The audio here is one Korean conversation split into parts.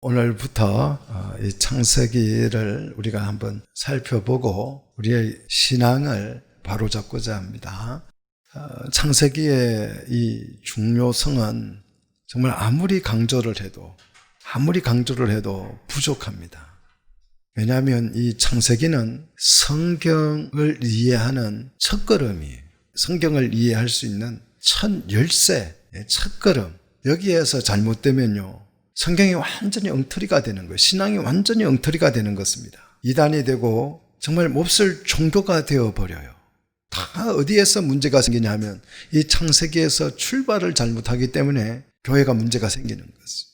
오늘부터 이 창세기를 우리가 한번 살펴보고 우리의 신앙을 바로잡고자 합니다. 창세기의 이 중요성은 정말 아무리 강조를 해도 부족합니다. 왜냐하면 이 창세기는 성경을 이해하는 첫걸음이에요. 성경을 이해할 수 있는 첫 열쇠, 첫걸음. 여기에서 잘못되면요, 성경이 완전히 엉터리가 되는 거예요. 신앙이 완전히 엉터리가 되는 것입니다. 이단이 되고 정말 몹쓸 종교가 되어버려요. 다 어디에서 문제가 생기냐면 이 창세기에서 출발을 잘못하기 때문에 교회가 문제가 생기는 것입니다.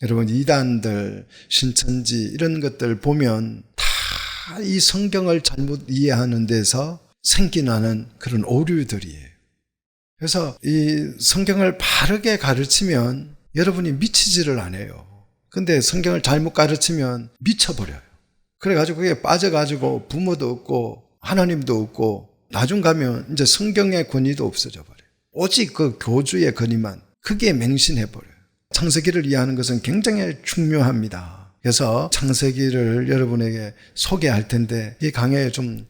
여러분, 이단들, 신천지 이런 것들 보면 다 이 성경을 잘못 이해하는 데서 생겨나는 그런 오류들이에요. 그래서 이 성경을 바르게 가르치면 여러분이 미치지를 않아요. 근데 성경을 잘못 가르치면 미쳐버려요. 그래가지고 그게 빠져가지고 부모도 없고 하나님도 없고 나중 가면 이제 성경의 권위도 없어져 버려요. 오직 그 교주의 권위만 크게 맹신해버려요. 창세기를 이해하는 것은 굉장히 중요합니다. 그래서 창세기를 여러분에게 소개할 텐데 이 강의에 좀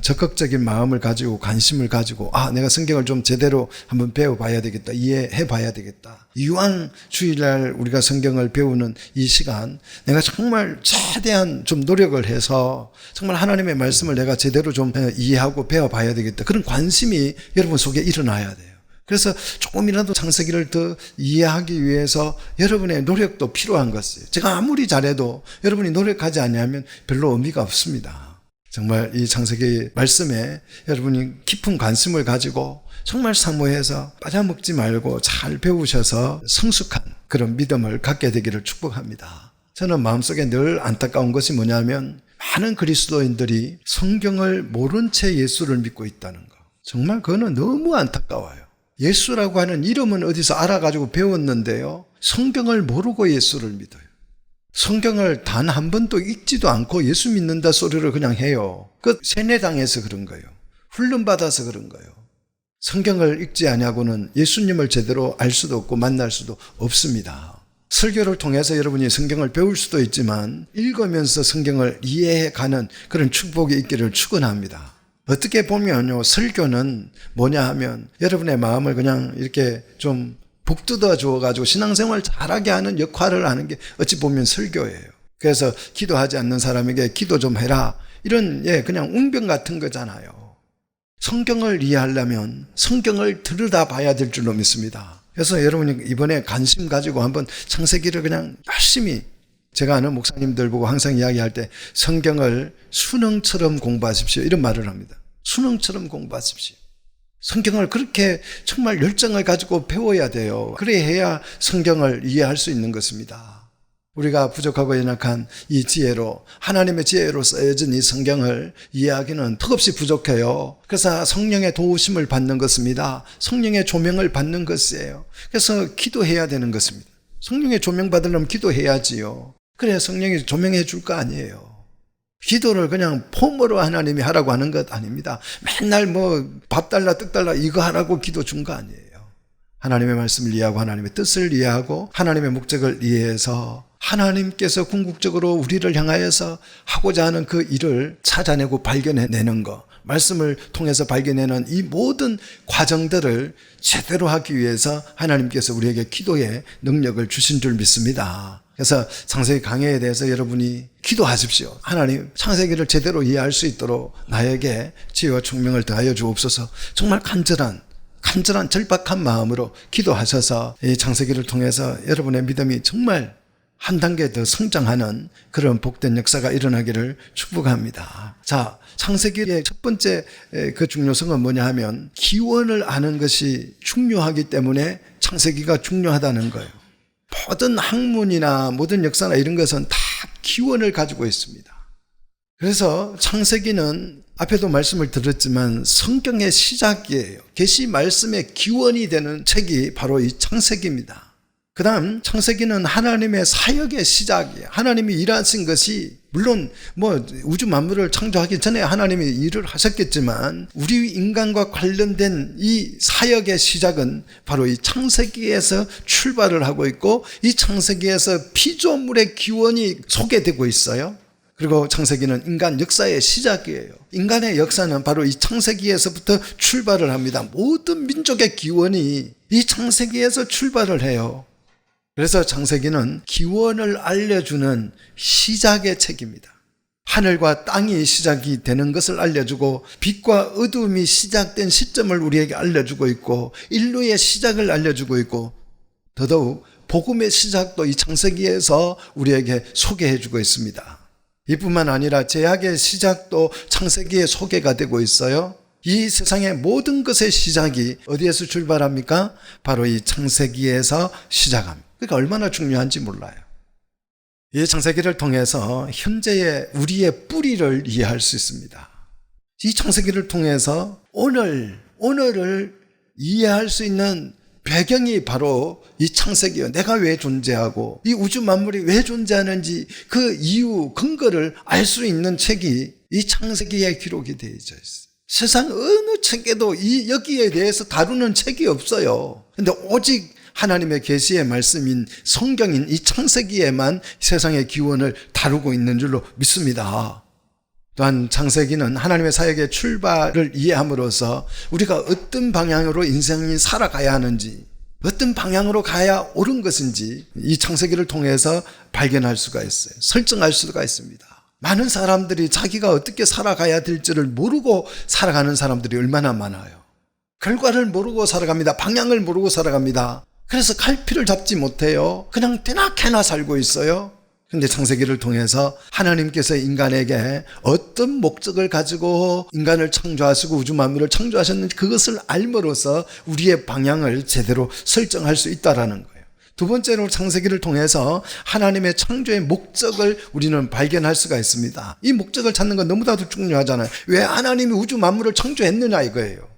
적극적인 마음을 가지고 관심을 가지고 내가 성경을 좀 제대로 한번 배워봐야 되겠다, 이해해봐야 되겠다. 이왕 주일날 우리가 성경을 배우는 이 시간 내가 정말 최대한 좀 노력을 해서 정말 하나님의 말씀을 내가 제대로 좀 이해하고 배워봐야 되겠다. 그런 관심이 여러분 속에 일어나야 돼요. 그래서 조금이라도 창세기를 더 이해하기 위해서 여러분의 노력도 필요한 것이에요. 제가 아무리 잘해도 여러분이 노력하지 않으면 별로 의미가 없습니다. 정말 이 창세기 말씀에 여러분이 깊은 관심을 가지고 정말 사모해서 빠져먹지 말고 잘 배우셔서 성숙한 그런 믿음을 갖게 되기를 축복합니다. 저는 마음속에 늘 안타까운 것이 뭐냐면 많은 그리스도인들이 성경을 모른 채 예수를 믿고 있다는 거. 정말 그거는 너무 안타까워요. 예수라고 하는 이름은 어디서 알아가지고 배웠는데요, 성경을 모르고 예수를 믿어요. 성경을 단 한 번도 읽지도 않고 예수 믿는다 소리를 그냥 해요. 그 세뇌당해서 그런 거예요. 훈련받아서 그런 거예요. 성경을 읽지 않냐고는 예수님을 제대로 알 수도 없고 만날 수도 없습니다. 설교를 통해서 여러분이 성경을 배울 수도 있지만 읽으면서 성경을 이해해가는 그런 축복이 있기를 축원합니다. 어떻게 보면요, 설교는 뭐냐 하면 여러분의 마음을 그냥 이렇게 좀 북돋아 주어가지고 신앙생활 잘하게 하는 역할을 하는 게 어찌 보면 설교예요. 그래서 기도하지 않는 사람에게 기도 좀 해라, 이런 그냥 웅변 같은 거잖아요. 성경을 이해하려면 성경을 들여다봐야 될 줄로 믿습니다. 그래서 여러분이 이번에 관심 가지고 한번 창세기를 그냥 열심히, 제가 아는 목사님들 보고 항상 이야기할 때 성경을 수능처럼 공부하십시오, 이런 말을 합니다. 수능처럼 공부하십시오. 성경을 그렇게 정말 열정을 가지고 배워야 돼요. 그래야 해야 성경을 이해할 수 있는 것입니다. 우리가 부족하고 연약한 이 지혜로, 하나님의 지혜로 쓰여진 이 성경을 이해하기는 턱없이 부족해요. 그래서 성령의 도우심을 받는 것입니다. 성령의 조명을 받는 것이에요. 그래서 기도해야 되는 것입니다. 성령의 조명 받으려면 기도해야지요. 그래야 성령이 조명해 줄 거 아니에요. 기도를 그냥 폼으로 하나님이 하라고 하는 것 아닙니다. 맨날 밥 달라 떡 달라 이거 하라고 기도 준 거 아니에요. 하나님의 말씀을 이해하고 하나님의 뜻을 이해하고 하나님의 목적을 이해해서 하나님께서 궁극적으로 우리를 향하여서 하고자 하는 그 일을 찾아내고 발견해내는 것, 말씀을 통해서 발견해내는 이 모든 과정들을 제대로 하기 위해서 하나님께서 우리에게 기도의 능력을 주신 줄 믿습니다. 그래서 창세기 강해에 대해서 여러분이 기도하십시오. 하나님, 창세기를 제대로 이해할 수 있도록 나에게 지혜와 총명을 더하여 주옵소서. 정말 간절한 절박한 마음으로 기도하셔서 이 창세기를 통해서 여러분의 믿음이 정말 한 단계 더 성장하는 그런 복된 역사가 일어나기를 축복합니다. 자, 창세기의 첫 번째 그 중요성은 뭐냐 하면 기원을 아는 것이 중요하기 때문에 창세기가 중요하다는 거예요. 모든 학문이나 모든 역사나 이런 것은 다 기원을 가지고 있습니다. 그래서 창세기는 앞에도 말씀을 드렸지만 성경의 시작이에요. 계시 말씀의 기원이 되는 책이 바로 이 창세기입니다. 그 다음 창세기는 하나님의 사역의 시작이에요. 하나님이 일하신 것이 물론 우주 만물을 창조하기 전에 하나님이 일을 하셨겠지만 우리 인간과 관련된 이 사역의 시작은 바로 이 창세기에서 출발을 하고 있고, 이 창세기에서 피조물의 기원이 소개되고 있어요. 그리고 창세기는 인간 역사의 시작이에요. 인간의 역사는 바로 이 창세기에서부터 출발을 합니다. 모든 민족의 기원이 이 창세기에서 출발을 해요. 그래서 창세기는 기원을 알려주는 시작의 책입니다. 하늘과 땅이 시작이 되는 것을 알려주고, 빛과 어둠이 시작된 시점을 우리에게 알려주고 있고, 인류의 시작을 알려주고 있고, 더더욱 복음의 시작도 이 창세기에서 우리에게 소개해주고 있습니다. 이뿐만 아니라 제약의 시작도 창세기에 소개가 되고 있어요. 이 세상의 모든 것의 시작이 어디에서 출발합니까? 바로 이 창세기에서 시작합니다. 그러니까 얼마나 중요한지 몰라요. 이 창세기를 통해서 현재의 우리의 뿌리를 이해할 수 있습니다. 이 창세기를 통해서 오늘을 이해할 수 있는 배경이 바로 이 창세기예요. 내가 왜 존재하고 이 우주 만물이 왜 존재하는지 그 이유, 근거를 알 수 있는 책이 이 창세기에 기록이 되어 있어요. 세상 어느 책에도 여기에 대해서 다루는 책이 없어요. 근데 오직 하나님의 계시의 말씀인 성경인 이 창세기에만 세상의 기원을 다루고 있는 줄로 믿습니다. 또한 창세기는 하나님의 사역의 출발을 이해함으로써 우리가 어떤 방향으로 인생이 살아가야 하는지, 어떤 방향으로 가야 옳은 것인지 이 창세기를 통해서 발견할 수가 있어요. 설정할 수가 있습니다. 많은 사람들이 자기가 어떻게 살아가야 될지를 모르고 살아가는 사람들이 얼마나 많아요. 결과를 모르고 살아갑니다. 방향을 모르고 살아갑니다. 그래서 갈피를 잡지 못해요. 그냥 때나케나 살고 있어요. 근데 창세기를 통해서 하나님께서 인간에게 어떤 목적을 가지고 인간을 창조하시고 우주 만물을 창조하셨는지 그것을 알므로써 우리의 방향을 제대로 설정할 수 있다는 거예요. 두 번째로 창세기를 통해서 하나님의 창조의 목적을 우리는 발견할 수가 있습니다. 이 목적을 찾는 건 너무나도 중요하잖아요. 왜 하나님이 우주 만물을 창조했느냐 이거예요.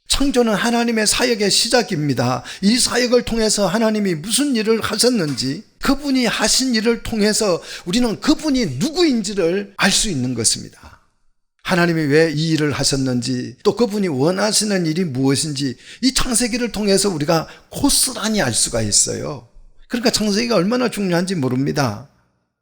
창조는 하나님의 사역의 시작입니다. 이 사역을 통해서 하나님이 무슨 일을 하셨는지, 그분이 하신 일을 통해서 우리는 그분이 누구인지를 알 수 있는 것입니다. 하나님이 왜 이 일을 하셨는지, 또 그분이 원하시는 일이 무엇인지 이 창세기를 통해서 우리가 고스란히 알 수가 있어요. 그러니까 창세기가 얼마나 중요한지 모릅니다.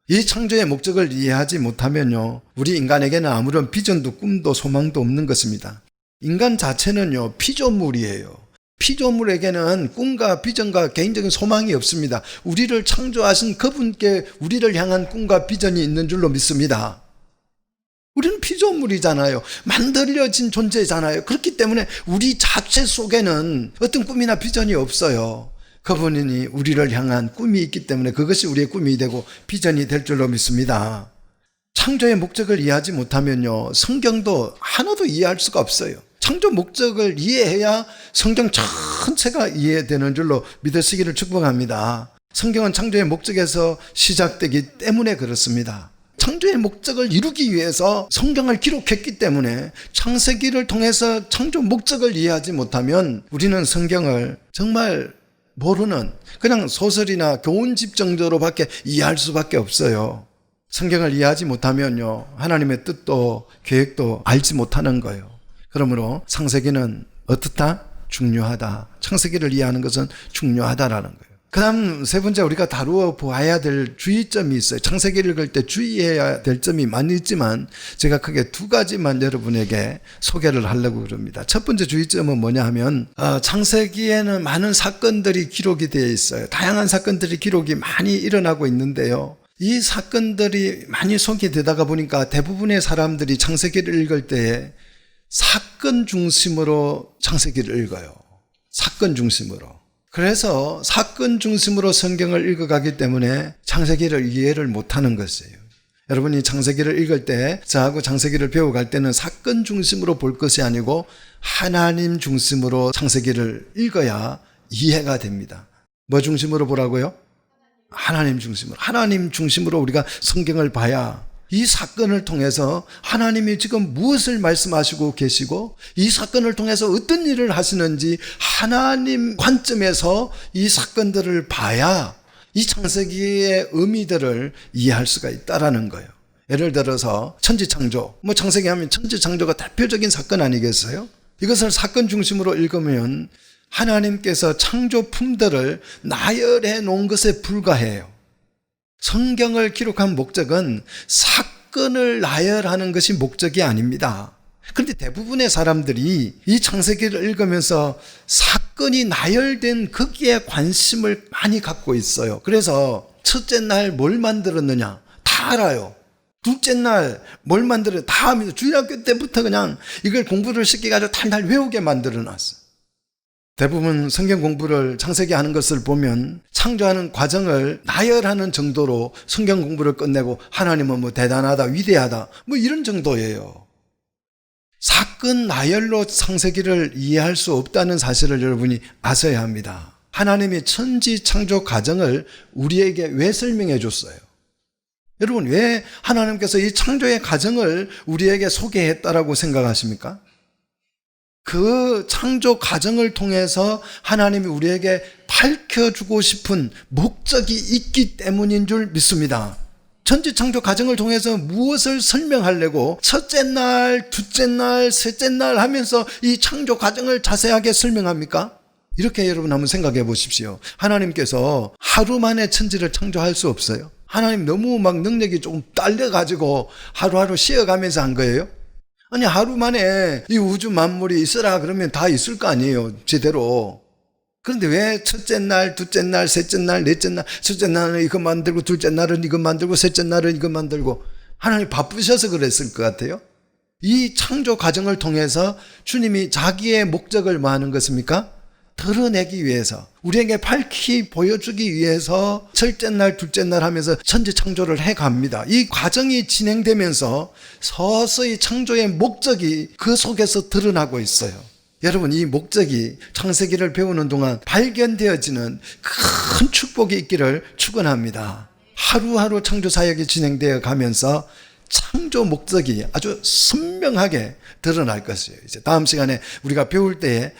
이 창조의 목적을 이해하지 못하면요, 우리 인간에게는 아무런 비전도 꿈도 소망도 없는 것입니다. 인간 자체는요, 피조물이에요. 피조물에게는 꿈과 비전과 개인적인 소망이 없습니다. 우리를 창조하신 그분께 우리를 향한 꿈과 비전이 있는 줄로 믿습니다. 우리는 피조물이잖아요. 만들어진 존재잖아요. 그렇기 때문에 우리 자체 속에는 어떤 꿈이나 비전이 없어요. 그분이 우리를 향한 꿈이 있기 때문에 그것이 우리의 꿈이 되고 비전이 될 줄로 믿습니다. 창조의 목적을 이해하지 못하면요, 성경도 하나도 이해할 수가 없어요. 창조 목적을 이해해야 성경 전체가 이해되는 줄로 믿으시기를 축복합니다. 성경은 창조의 목적에서 시작되기 때문에 그렇습니다. 창조의 목적을 이루기 위해서 성경을 기록했기 때문에 창세기를 통해서 창조 목적을 이해하지 못하면 우리는 성경을 정말 모르는 그냥 소설이나 교훈집 정도로밖에 이해할 수밖에 없어요. 성경을 이해하지 못하면요, 하나님의 뜻도 계획도 알지 못하는 거예요. 그러므로 창세기는 어떻다? 중요하다. 창세기를 이해하는 것은 중요하다라는 거예요. 그 다음 세 번째 우리가 다루어 보아야 될 주의점이 있어요. 창세기를 읽을 때 주의해야 될 점이 많이 있지만 제가 크게 두 가지만 여러분에게 소개를 하려고 그럽니다. 첫 번째 주의점은 뭐냐 하면 창세기에는 많은 사건들이 기록이 되어 있어요. 다양한 사건들이 기록이 많이 일어나고 있는데요, 이 사건들이 많이 소개되다가 보니까 대부분의 사람들이 창세기를 읽을 때에 사건 중심으로 창세기를 읽어요. 사건 중심으로. 그래서 사건 중심으로 성경을 읽어가기 때문에 창세기를 이해를 못하는 것이에요. 여러분이 창세기를 읽을 때, 저하고 창세기를 배워갈 때는 사건 중심으로 볼 것이 아니고 하나님 중심으로 창세기를 읽어야 이해가 됩니다. 뭐 중심으로 보라고요? 하나님 중심으로. 하나님 중심으로 우리가 성경을 봐야 이 사건을 통해서 하나님이 지금 무엇을 말씀하시고 계시고 이 사건을 통해서 어떤 일을 하시는지 하나님 관점에서 이 사건들을 봐야 이 창세기의 의미들을 이해할 수가 있다라는 거예요. 예를 들어서 천지창조, 창세기 하면 천지창조가 대표적인 사건 아니겠어요? 이것을 사건 중심으로 읽으면 하나님께서 창조품들을 나열해 놓은 것에 불과해요. 성경을 기록한 목적은 사건을 나열하는 것이 목적이 아닙니다. 그런데 대부분의 사람들이 이 창세기를 읽으면서 사건이 나열된 거기에 관심을 많이 갖고 있어요. 그래서 첫째 날 뭘 만들었느냐 다 알아요. 둘째 날 뭘 만들었느냐 다 합니다. 주일학교 때부터 그냥 이걸 공부를 시켜가지고 달달 외우게 만들어놨어요. 대부분 성경 공부를 창세기 하는 것을 보면 창조하는 과정을 나열하는 정도로 성경 공부를 끝내고 하나님은 대단하다, 위대하다 이런 정도예요. 사건 나열로 창세기를 이해할 수 없다는 사실을 여러분이 아셔야 합니다. 하나님이 천지 창조 과정을 우리에게 왜 설명해 줬어요? 여러분, 왜 하나님께서 이 창조의 과정을 우리에게 소개했다라고 생각하십니까? 그 창조 과정을 통해서 하나님이 우리에게 밝혀주고 싶은 목적이 있기 때문인 줄 믿습니다. 천지 창조 과정을 통해서 무엇을 설명하려고 첫째 날, 둘째 날, 셋째 날 하면서 이 창조 과정을 자세하게 설명합니까? 이렇게 여러분 한번 생각해 보십시오. 하나님께서 하루 만에 천지를 창조할 수 없어요. 하나님 너무 능력이 조금 딸려가지고 하루하루 쉬어가면서 한 거예요? 아니, 하루 만에 이 우주 만물이 있으라 그러면 다 있을 거 아니에요, 제대로. 그런데 왜 첫째 날, 둘째 날, 셋째 날, 넷째 날, 첫째 날은 이거 만들고, 둘째 날은 이거 만들고, 셋째 날은 이거 만들고, 하나님 바쁘셔서 그랬을 것 같아요. 이 창조 과정을 통해서 주님이 자기의 목적을 뭐 하는 것입니까? 드러내기 위해서, 우리에게 밝히 보여주기 위해서 첫째 날, 둘째 날 하면서 천지 창조를 해갑니다. 이 과정이 진행되면서 서서히 창조의 목적이 그 속에서 드러나고 있어요. 여러분, 이 목적이 창세기를 배우는 동안 발견되어지는 큰 축복이 있기를 축원합니다. 하루하루 창조 사역이 진행되어 가면서 창조 목적이 아주 선명하게 드러날 것이에요. 이제 다음 시간에 우리가 배울 때에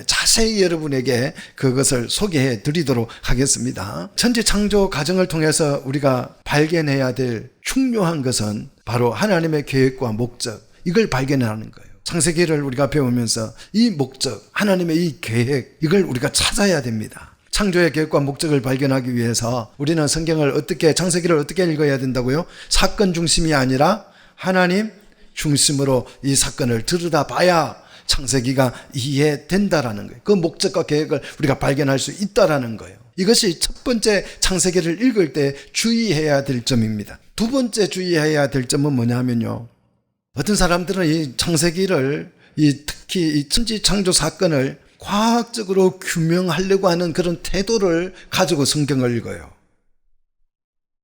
자세히 여러분에게 그것을 소개해 드리도록 하겠습니다. 천지 창조 과정을 통해서 우리가 발견해야 될 중요한 것은 바로 하나님의 계획과 목적, 이걸 발견하는 거예요. 창세기를 우리가 배우면서 이 목적, 하나님의 이 계획, 이걸 우리가 찾아야 됩니다. 창조의 계획과 목적을 발견하기 위해서 우리는 성경을 창세기를 어떻게 읽어야 된다고요? 사건 중심이 아니라 하나님 중심으로 이 사건을 들여다봐야 창세기가 이해된다라는 거예요. 그 목적과 계획을 우리가 발견할 수 있다라는 거예요. 이것이 첫 번째 창세기를 읽을 때 주의해야 될 점입니다. 두 번째 주의해야 될 점은 뭐냐면요, 어떤 사람들은 이 창세기를, 특히 이 천지 창조 사건을 과학적으로 규명하려고 하는 그런 태도를 가지고 성경을 읽어요.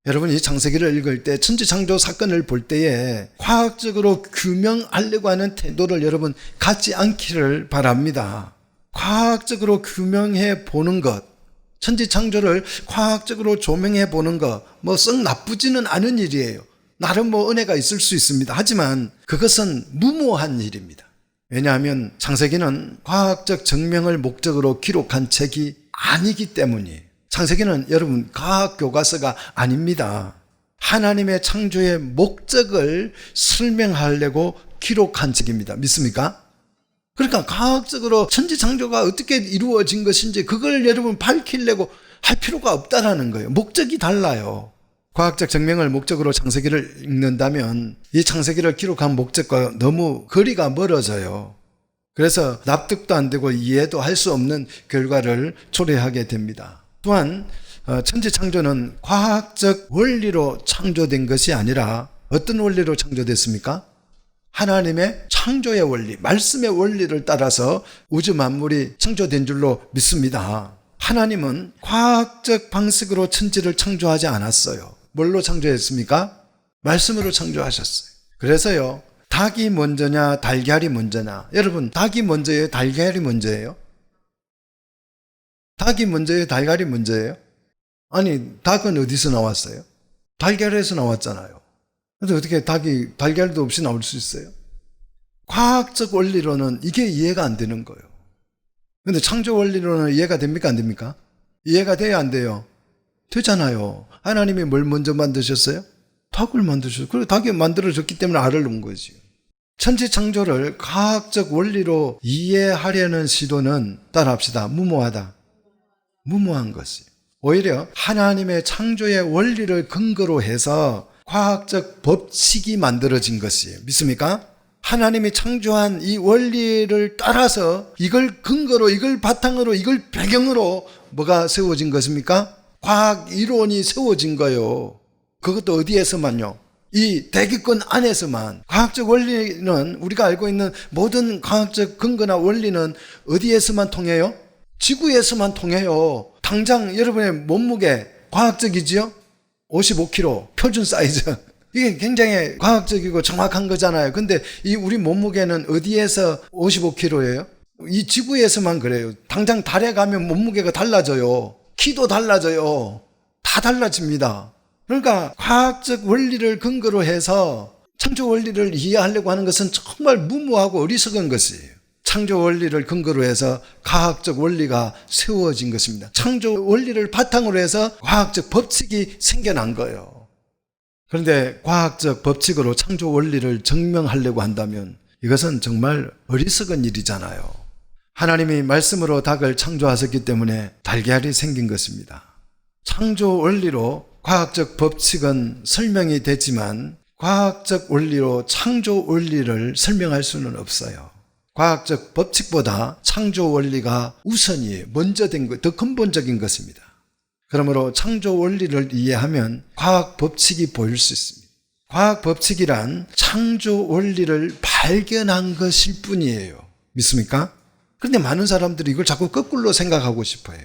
여러분, 이 창세기를 읽을 때 천지 창조 사건을 볼 때에 과학적으로 규명하려고 하는 태도를 여러분 갖지 않기를 바랍니다. 과학적으로 규명해 보는 것, 천지 창조를 과학적으로 조명해 보는 것, 썩 나쁘지는 않은 일이에요. 나름 은혜가 있을 수 있습니다. 하지만 그것은 무모한 일입니다. 왜냐하면 창세기는 과학적 증명을 목적으로 기록한 책이 아니기 때문이에요. 창세기는 여러분 과학 교과서가 아닙니다. 하나님의 창조의 목적을 설명하려고 기록한 책입니다. 믿습니까? 그러니까 과학적으로 천지 창조가 어떻게 이루어진 것인지 그걸 여러분 밝히려고 할 필요가 없다라는 거예요. 목적이 달라요. 과학적 증명을 목적으로 창세기를 읽는다면 이 창세기를 기록한 목적과 너무 거리가 멀어져요. 그래서 납득도 안 되고 이해도 할 수 없는 결과를 초래하게 됩니다. 또한 천지 창조는 과학적 원리로 창조된 것이 아니라 어떤 원리로 창조됐습니까? 하나님의 창조의 원리, 말씀의 원리를 따라서 우주 만물이 창조된 줄로 믿습니다. 하나님은 과학적 방식으로 천지를 창조하지 않았어요. 뭘로 창조했습니까? 말씀으로 창조하셨어요. 그래서요, 닭이 먼저냐 달걀이 먼저냐, 여러분 닭이 먼저예요, 달걀이 먼저예요? 닭이 먼저예요, 달걀이 먼저예요? 아니, 닭은 어디서 나왔어요? 달걀에서 나왔잖아요. 근데 어떻게 닭이 달걀도 없이 나올 수 있어요? 과학적 원리로는 이게 이해가 안 되는 거예요. 근데 창조 원리로는 이해가 됩니까, 안 됩니까? 이해가 돼요, 안 돼요? 되잖아요. 하나님이 뭘 먼저 만드셨어요? 닭을 만드셨어요. 그리고 닭이 만들어졌기 때문에 알을 넣은 거지. 천지창조를 과학적 원리로 이해하려는 시도는 따라합시다. 무모하다. 무모한 것이. 오히려 하나님의 창조의 원리를 근거로 해서 과학적 법칙이 만들어진 것이에요. 믿습니까? 하나님이 창조한 이 원리를 따라서 이걸 근거로, 이걸 바탕으로, 이걸 배경으로 뭐가 세워진 것입니까? 과학 이론이 세워진 거예요. 그것도 어디에서만요? 이 대기권 안에서만. 과학적 원리는 우리가 알고 있는 모든 과학적 근거나 원리는 어디에서만 통해요? 지구에서만 통해요. 당장 여러분의 몸무게 과학적이지요? 55kg 표준 사이즈. 이게 굉장히 과학적이고 정확한 거잖아요. 근데 이 우리 몸무게는 어디에서 55kg예요? 이 지구에서만 그래요. 당장 달에 가면 몸무게가 달라져요. 키도 달라져요. 다 달라집니다. 그러니까 과학적 원리를 근거로 해서 창조 원리를 이해하려고 하는 것은 정말 무모하고 어리석은 것이에요. 창조 원리를 근거로 해서 과학적 원리가 세워진 것입니다. 창조 원리를 바탕으로 해서 과학적 법칙이 생겨난 거예요. 그런데 과학적 법칙으로 창조 원리를 증명하려고 한다면 이것은 정말 어리석은 일이잖아요. 하나님이 말씀으로 닭을 창조하셨기 때문에 달걀이 생긴 것입니다. 창조 원리로 과학적 법칙은 설명이 되지만 과학적 원리로 창조 원리를 설명할 수는 없어요. 과학적 법칙보다 창조 원리가 우선이에요. 먼저 된 것, 더 근본적인 것입니다. 그러므로 창조 원리를 이해하면 과학 법칙이 보일 수 있습니다. 과학 법칙이란 창조 원리를 발견한 것일 뿐이에요. 믿습니까? 그런데 많은 사람들이 이걸 자꾸 거꾸로 생각하고 싶어요.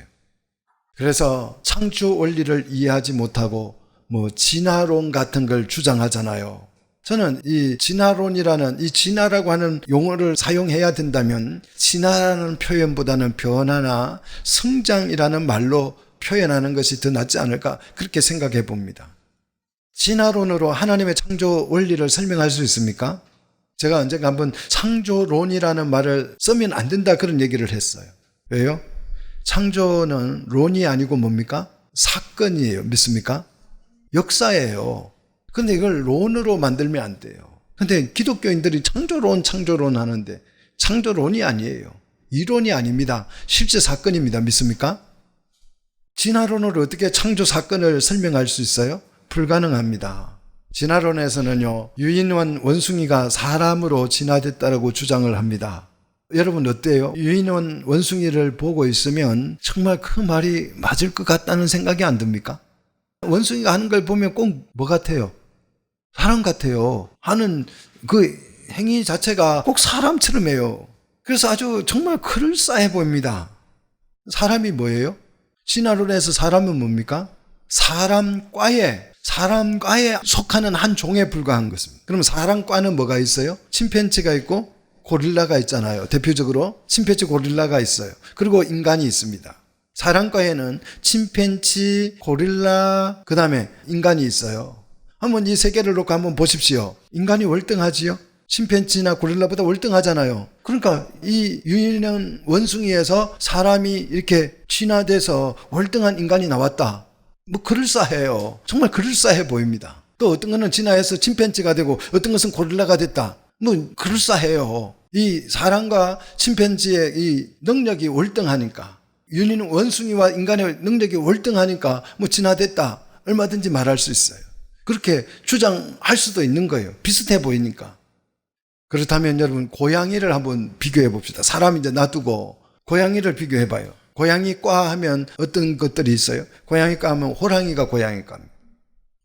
그래서 창조 원리를 이해하지 못하고 진화론 같은 걸 주장하잖아요. 저는 이 진화론이라는 이 진화라고 하는 용어를 사용해야 된다면 진화라는 표현보다는 변화나 성장이라는 말로 표현하는 것이 더 낫지 않을까 그렇게 생각해 봅니다. 진화론으로 하나님의 창조 원리를 설명할 수 있습니까? 제가 언젠가 한번 창조론이라는 말을 쓰면 안 된다 그런 얘기를 했어요. 왜요? 창조는 론이 아니고 뭡니까? 사건이에요. 믿습니까? 역사예요. 근데 이걸 론으로 만들면 안 돼요. 근데 기독교인들이 창조론 하는데 창조론이 아니에요. 이론이 아닙니다. 실제 사건입니다. 믿습니까? 진화론으로 어떻게 창조 사건을 설명할 수 있어요? 불가능합니다. 진화론에서는요, 유인원 원숭이가 사람으로 진화됐다고 주장을 합니다. 여러분 어때요? 유인원 원숭이를 보고 있으면 정말 그 말이 맞을 것 같다는 생각이 안 듭니까? 원숭이가 하는 걸 보면 꼭 뭐 같아요? 사람 같아요. 하는 그 행위 자체가 꼭 사람처럼 해요. 그래서 아주 정말 그럴싸해 보입니다. 사람이 뭐예요? 진화론에서 사람은 뭡니까? 사람과에 속하는 한 종에 불과한 것입니다. 그럼 사람과는 뭐가 있어요? 침팬지가 있고 고릴라가 있잖아요. 대표적으로 침팬지, 고릴라가 있어요. 그리고 인간이 있습니다. 사람과에는 침팬지, 고릴라, 그 다음에 인간이 있어요. 한번 이 세 개를 놓고 한번 보십시오. 인간이 월등하지요? 침팬지나 고릴라보다 월등하잖아요. 그러니까 이 유인원 원숭이에서 사람이 이렇게 진화돼서 월등한 인간이 나왔다. 그럴싸해요. 정말 그럴싸해 보입니다. 또 어떤 거는 진화해서 침팬지가 되고 어떤 것은 고릴라가 됐다. 그럴싸해요. 이 사람과 침팬지의 이 능력이 월등하니까, 유인원 원숭이와 인간의 능력이 월등하니까 진화됐다. 얼마든지 말할 수 있어요. 그렇게 주장할 수도 있는 거예요. 비슷해 보이니까. 그렇다면 여러분 고양이를 한번 비교해 봅시다. 사람 이제 놔두고 고양이를 비교해 봐요. 고양이과 하면 어떤 것들이 있어요? 고양이과 하면 호랑이가 고양이과입니다.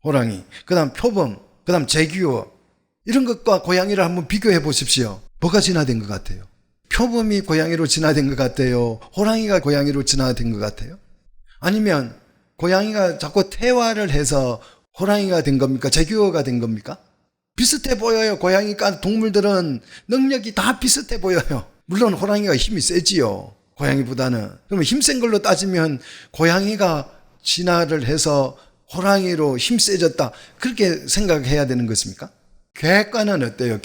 호랑이. 그 다음 표범, 그 다음 제규어. 이런 것과 고양이를 한번 비교해 보십시오. 뭐가 진화된 것 같아요? 표범이 고양이로 진화된 것 같아요? 호랑이가 고양이로 진화된 것 같아요? 아니면 고양이가 자꾸 퇴화를 해서 호랑이가 된 겁니까? 제규어가 된 겁니까? 비슷해 보여요. 고양이과 동물들은 능력이 다 비슷해 보여요. 물론 호랑이가 힘이 세지요. 고양이보다는. 그러면 힘센 걸로 따지면 고양이가 진화를 해서 호랑이로 힘 세졌다. 그렇게 생각해야 되는 것입니까? 객과는 어때요?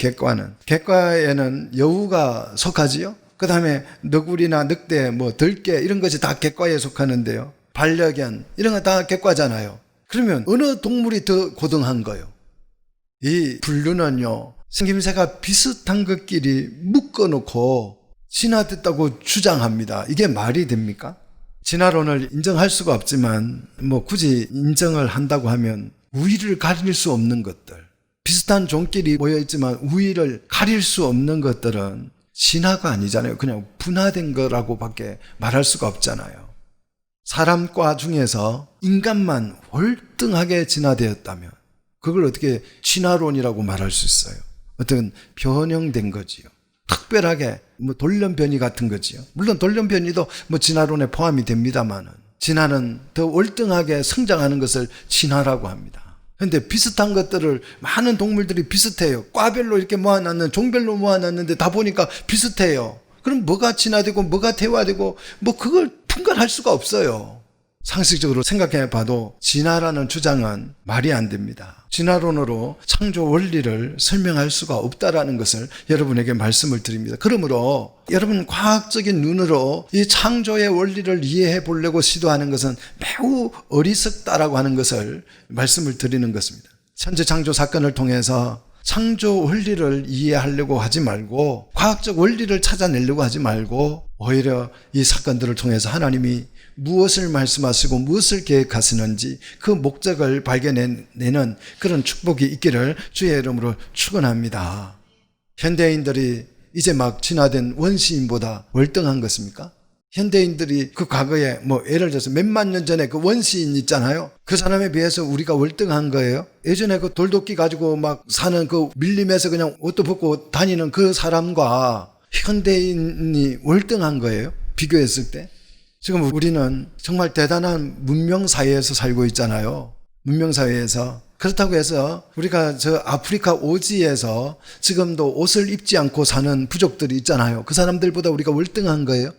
객과에는 여우가 속하지요? 그 다음에 너구리나 늑대, 들개 이런 것이 다 객과에 속하는데요. 반려견 이런 거 다 객과잖아요. 그러면 어느 동물이 더 고등한 거예요? 이 분류는요, 생김새가 비슷한 것끼리 묶어놓고 진화됐다고 주장합니다. 이게 말이 됩니까? 진화론을 인정할 수가 없지만 굳이 인정을 한다고 하면 우위를 가릴 수 없는 것들, 비슷한 종끼리 모여있지만 우위를 가릴 수 없는 것들은 진화가 아니잖아요. 그냥 분화된 거라고밖에 말할 수가 없잖아요. 사람과 중에서 인간만 월등하게 진화되었다면 그걸 어떻게 진화론이라고 말할 수 있어요? 어떤 변형된 거지요. 특별하게 돌연변이 같은 거지요. 물론 돌연변이도 진화론에 포함이 됩니다만은 진화는 더 월등하게 성장하는 것을 진화라고 합니다. 그런데 비슷한 것들을 많은 동물들이 비슷해요. 과별로 이렇게 모아놨는, 종별로 모아놨는데 다 보니까 비슷해요. 그럼 뭐가 진화되고 뭐가 퇴화되고 그걸 분간할 수가 없어요. 상식적으로 생각해 봐도 진화라는 주장은 말이 안 됩니다. 진화론으로 창조 원리를 설명할 수가 없다라는 것을 여러분에게 말씀을 드립니다. 그러므로 여러분 과학적인 눈으로 이 창조의 원리를 이해해 보려고 시도하는 것은 매우 어리석다라고 하는 것을 말씀을 드리는 것입니다. 현재 창조 사건을 통해서 창조 원리를 이해하려고 하지 말고 과학적 원리를 찾아내려고 하지 말고 오히려 이 사건들을 통해서 하나님이 무엇을 말씀하시고 무엇을 계획하시는지 그 목적을 발견해내는 그런 축복이 있기를 주의 이름으로 축원합니다. 현대인들이 이제 막 진화된 원시인보다 월등한 것입니까? 현대인들이 그 과거에 예를 들어서 몇만 년 전에 그 원시인 있잖아요. 그 사람에 비해서 우리가 월등한 거예요. 예전에 그 돌도끼 가지고 막 사는 그 밀림에서 그냥 옷도 벗고 다니는 그 사람과 현대인이 월등한 거예요. 비교했을 때. 지금 우리는 정말 대단한 문명사회에서 살고 있잖아요. 문명사회에서. 그렇다고 해서 우리가 저 아프리카 오지에서 지금도 옷을 입지 않고 사는 부족들이 있잖아요. 그 사람들보다 우리가 월등한 거예요?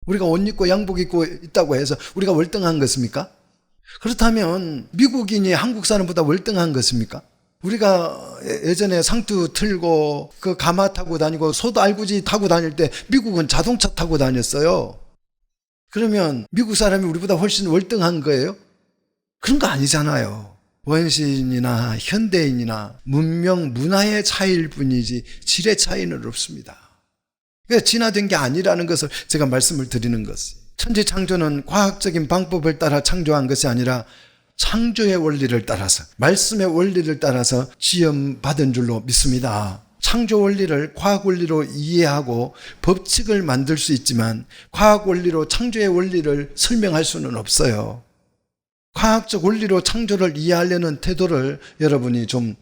우리가 옷 입고 양복 입고 있다고 해서 우리가 월등한 것입니까? 그렇다면 미국인이 한국 사람보다 월등한 것입니까? 우리가 예전에 상투 틀고 그 가마 타고 다니고 소달구지 타고 다닐 때 미국은 자동차 타고 다녔어요. 그러면 미국 사람이 우리보다 훨씬 월등한 거예요? 그런 거 아니잖아요. 원시인이나 현대인이나 문명, 문화의 차이일 뿐이지 질의 차이는 없습니다. 그러니까 진화된 게 아니라는 것을 제가 말씀을 드리는 것이에요. 천지 창조는 과학적인 방법을 따라 창조한 것이 아니라 창조의 원리를 따라서, 말씀의 원리를 따라서 지음받은 줄로 믿습니다. 창조 원리를 과학 원리로 이해하고 법칙을 만들 수 있지만 과학 원리로 창조의 원리를 설명할 수는 없어요. 과학적 원리로 창조를 이해하려는 태도를 여러분이 좀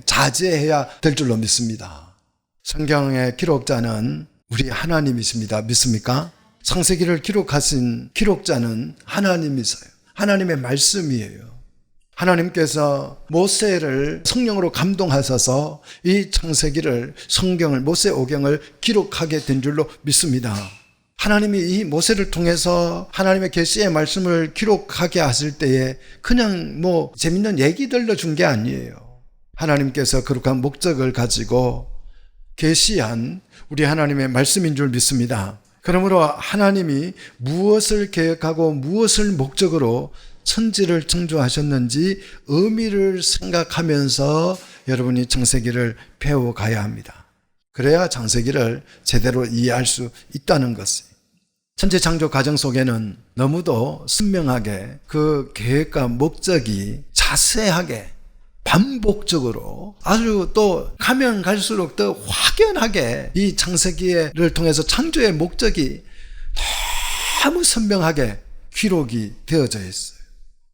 자제해야 될 줄로 믿습니다. 성경의 기록자는 우리 하나님이십니다. 믿습니까? 창세기를 기록하신 기록자는 하나님이세요. 하나님의 말씀이에요. 하나님께서 모세를 성령으로 감동하셔서 이 창세기를, 성경을, 모세오경을 기록하게 된 줄로 믿습니다. 하나님이 이 모세를 통해서 하나님의 계시의 말씀을 기록하게 하실 때에 그냥 재밌는 얘기 들려준 게 아니에요. 하나님께서 거룩한 목적을 가지고 계시한 우리 하나님의 말씀인 줄 믿습니다. 그러므로 하나님이 무엇을 계획하고 무엇을 목적으로 천지를 창조하셨는지 의미를 생각하면서 여러분이 창세기를 배워가야 합니다. 그래야 창세기를 제대로 이해할 수 있다는 것이에요. 천지 창조 과정 속에는 너무도 선명하게 그 계획과 목적이 자세하게 반복적으로 아주 또 가면 갈수록 더 확연하게 이 창세기를 통해서 창조의 목적이 너무 선명하게 기록이 되어져 있어요.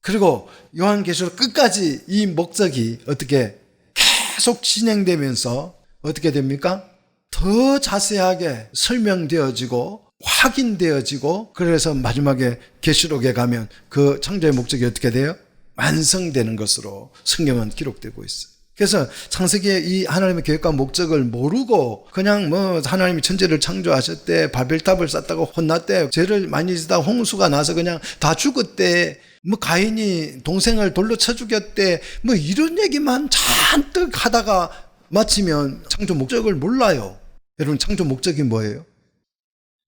그리고 요한계시록 끝까지 이 목적이 어떻게 계속 진행되면서 어떻게 됩니까? 더 자세하게 설명되어지고 확인되어지고 그래서 마지막에 계시록에 가면 그 창조의 목적이 어떻게 돼요? 완성되는 것으로 성경은 기록되고 있어요. 그래서 창세기의 이 하나님의 계획과 목적을 모르고 그냥 하나님이 천지를 창조하셨대, 바벨탑을 쌓다가 혼났대, 죄를 많이 지다 홍수가 나서 그냥 다 죽었대, 가인이 동생을 돌로 쳐 죽였대, 이런 얘기만 잔뜩 하다가 마치면 창조 목적을 몰라요. 여러분, 창조 목적이 뭐예요?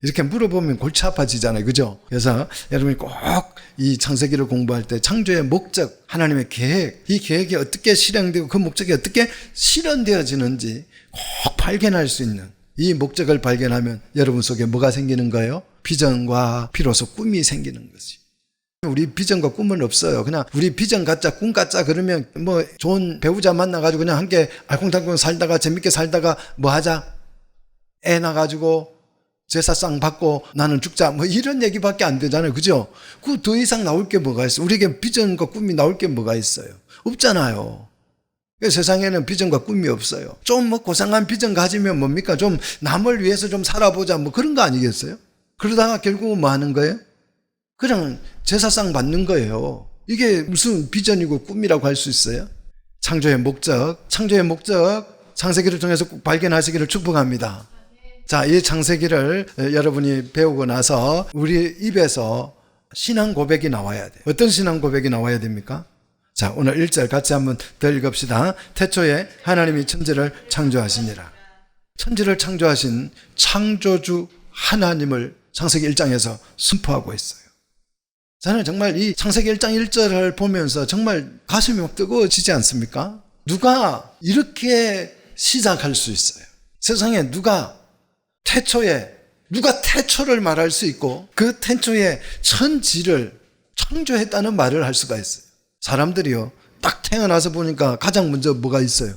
이렇게 물어보면 골치 아파지잖아요. 그죠? 그래서 여러분이 꼭 이 창세기를 공부할 때 창조의 목적, 하나님의 계획, 이 계획이 어떻게 실행되고 그 목적이 어떻게 실현되어지는지 꼭 발견할 수 있는 이 목적을 발견하면 여러분 속에 뭐가 생기는 거예요? 비전과 비로소 꿈이 생기는 거지. 우리 비전과 꿈은 없어요. 그냥 우리 비전 갖자, 꿈 갖자 그러면 뭐 좋은 배우자 만나가지고 그냥 함께 알콩달콩 살다가 재밌게 살다가 뭐 하자? 애 낳아가지고 제사상 받고 나는 죽자 뭐 이런 얘기밖에 안 되잖아요. 그죠? 그 더 이상 나올 게 뭐가 있어요? 우리에게 비전과 꿈이 나올 게 뭐가 있어요? 없잖아요. 세상에는 비전과 꿈이 없어요. 좀 뭐 고상한 비전 가지면 뭡니까? 좀 남을 위해서 좀 살아보자 뭐 그런 거 아니겠어요? 그러다가 결국은 뭐 하는 거예요? 그냥 제사상 받는 거예요. 이게 무슨 비전이고 꿈이라고 할 수 있어요? 창조의 목적, 창세기를 통해서 꼭 발견하시기를 축복합니다. 자, 이 창세기를 여러분이 배우고 나서 우리 입에서 신앙 고백이 나와야 돼요. 어떤 신앙 고백이 나와야 됩니까? 자, 오늘 1절 같이 한번 더 읽읍시다. 태초에 하나님이 천지를 창조하시니라. 천지를 창조하신 창조주 하나님을 창세기 1장에서 선포하고 있어요. 저는 정말 이 창세기 1장 1절을 보면서 정말 가슴이 막 뜨거워지지 않습니까? 누가 이렇게 시작할 수 있어요? 세상에 누가 태초를 말할 수 있고 그 태초에 천지를 창조했다는 말을 할 수가 있어요. 사람들이요, 딱 태어나서 보니까 가장 먼저 뭐가 있어요?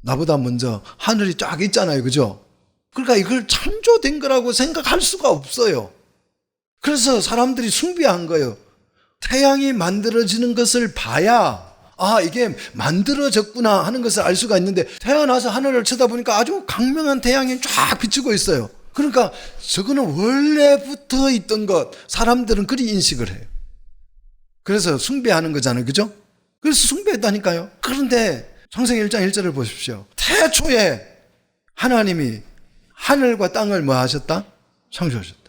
나보다 먼저 하늘이 쫙 있잖아요. 그죠? 그러니까 이걸 창조된 거라고 생각할 수가 없어요. 그래서 사람들이 숭배한 거예요. 태양이 만들어지는 것을 봐야 이게 만들어졌구나 하는 것을 알 수가 있는데 태어나서 하늘을 쳐다보니까 아주 강명한 태양이 쫙 비추고 있어요. 그러니까 저거는 원래부터 있던 것, 사람들은 그리 인식을 해요. 그래서 숭배하는 거잖아요. 그죠? 그래서 숭배했다니까요. 그런데 창세기 1장 1절을 보십시오. 태초에 하나님이 하늘과 땅을 뭐 하셨다? 창조하셨다.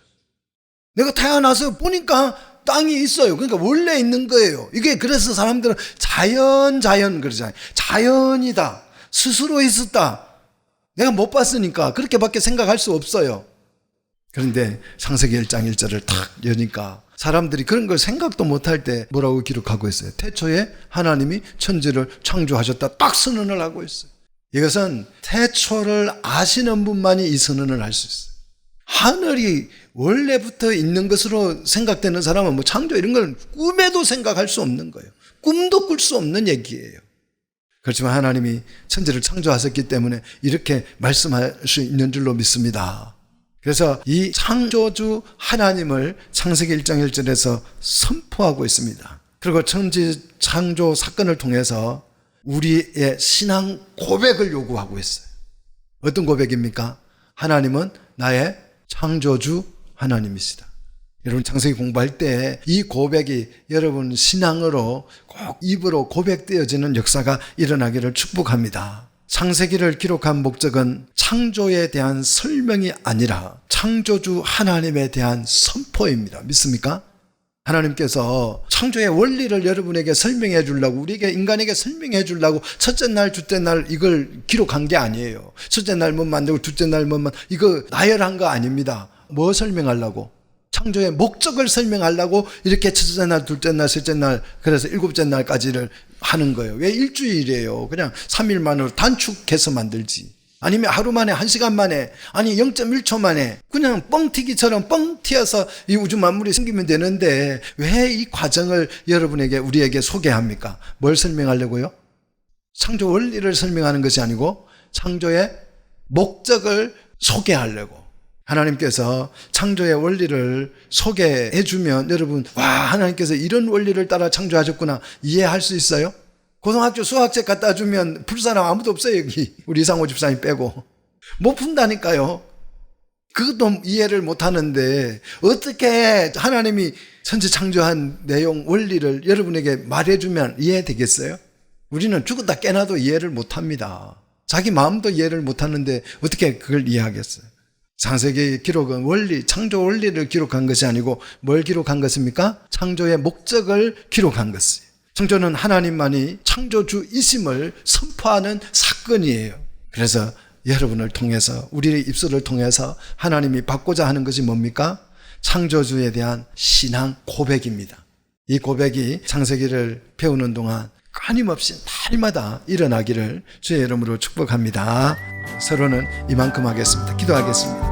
내가 태어나서 보니까 땅이 있어요. 그러니까 원래 있는 거예요. 이게 그래서 사람들은 자연 그러잖아요. 자연이다. 스스로 있었다. 내가 못 봤으니까 그렇게밖에 생각할 수 없어요. 그런데 창세기 1장 1절을 탁 여니까 사람들이 그런 걸 생각도 못할 때 뭐라고 기록하고 있어요? 태초에 하나님이 천지를 창조하셨다. 딱 선언을 하고 있어요. 이것은 태초를 아시는 분만이 이 선언을 할 수 있어요. 하늘이 원래부터 있는 것으로 생각되는 사람은 뭐 창조 이런 걸 꿈에도 생각할 수 없는 거예요. 꿈도 꿀 수 없는 얘기예요. 그렇지만 하나님이 천지를 창조하셨기 때문에 이렇게 말씀할 수 있는 줄로 믿습니다. 그래서 이 창조주 하나님을 창세기 1장 1절에서 선포하고 있습니다. 그리고 천지 창조 사건을 통해서 우리의 신앙 고백을 요구하고 있어요. 어떤 고백입니까? 하나님은 나의 창조주 하나님이시다. 여러분 창세기 공부할 때 이 고백이 여러분 신앙으로 꼭 입으로 고백되어지는 역사가 일어나기를 축복합니다. 창세기를 기록한 목적은 창조에 대한 설명이 아니라 창조주 하나님에 대한 선포입니다. 믿습니까? 하나님께서 창조의 원리를 여러분에게 설명해 주려고, 우리에게 인간에게 설명해 주려고 첫째 날, 둘째 날 이걸 기록한 게 아니에요. 첫째 날 뭐 만들고 둘째 날 뭐 이거 나열한 거 아닙니다. 뭐 설명하려고? 창조의 목적을 설명하려고 이렇게 첫째 날, 둘째 날, 셋째 날, 그래서 일곱째 날까지를 하는 거예요. 왜 일주일이에요? 그냥 3일만으로 단축해서 만들지. 아니면 하루 만에, 1시간 만에, 아니 0.1초 만에 그냥 뻥튀기처럼 뻥 튀어서 이 우주 만물이 생기면 되는데 왜 이 과정을 여러분에게, 우리에게 소개합니까? 뭘 설명하려고요? 창조 원리를 설명하는 것이 아니고 창조의 목적을 소개하려고. 하나님께서 창조의 원리를 소개해 주면 여러분, 와, 하나님께서 이런 원리를 따라 창조하셨구나 이해할 수 있어요? 고등학교 수학책 갖다 주면 풀 사람 아무도 없어요. 여기 우리 이상호 집사님 빼고 못 푼다니까요. 그것도 이해를 못 하는데 어떻게 하나님이 천지 창조한 내용 원리를 여러분에게 말해주면 이해되겠어요? 우리는 죽었다 깨나도 이해를 못 합니다. 자기 마음도 이해를 못 하는데 어떻게 그걸 이해하겠어요? 창세기 기록은 원리, 창조 원리를 기록한 것이 아니고 뭘 기록한 것입니까? 창조의 목적을 기록한 것이에요. 창조는 하나님만이 창조주이심을 선포하는 사건이에요. 그래서 여러분을 통해서, 우리의 입술을 통해서 하나님이 받고자 하는 것이 뭡니까? 창조주에 대한 신앙 고백입니다. 이 고백이 창세기를 배우는 동안 끊임없이 날마다 일어나기를 주의 이름으로 축복합니다. 서로는 이만큼 하겠습니다. 기도하겠습니다.